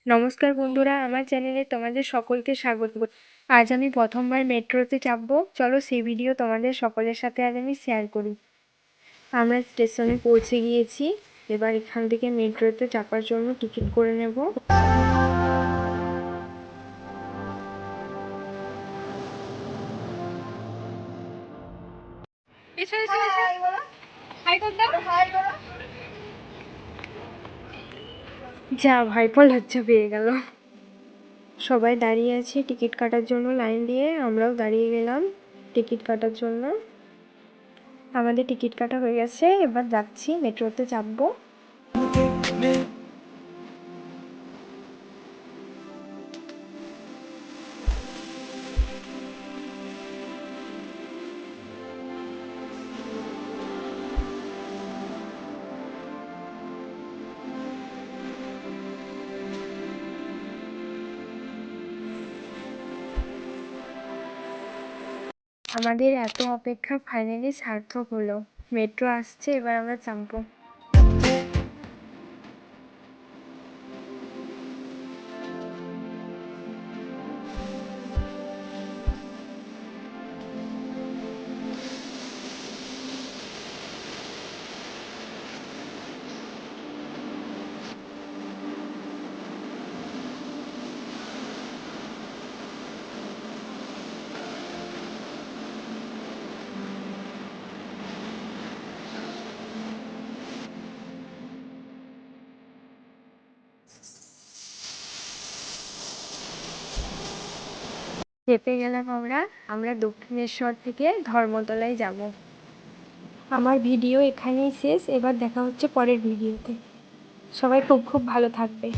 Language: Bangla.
নমস্কার বন্ধুরা, আমার চ্যানেলে তোমাদের সকলকে স্বাগত। আজ আমি প্রথমবার মেট্রোতে চাপবো। চলো সেই ভিডিও তোমাদের সকলের সাথে আজ আমি শেয়ার করি। আমরা স্টেশনে পৌঁছে গিয়েছি। এবার এখান থেকে মেট্রোতে চাপার জন্য টিকিট করে নেব। যা ভাইপো লজ্জা পেয়ে গেল। সবাই দাঁড়িয়ে আছে টিকিট কাটার জন্য লাইন দিয়ে, আমরাও দাঁড়িয়ে গেলাম টিকিট কাটার জন্য। আমাদের টিকিট কাটা হয়ে গেছে, এবার যাচ্ছি মেট্রোতে চাপবো। আমাদের এত অপেক্ষা ফাইনালি সার্থক হলো। মেট্রো আসছে, এবার আমরা চাপবো। চেপে গেলাম আমরা দক্ষিণেশ্বর থেকে ধর্মতলায় যাব। আমার ভিডিও এখানেই শেষ। এবার দেখা হচ্ছে পরের ভিডিওতে। সবাই খুব খুব ভালো থাকবে।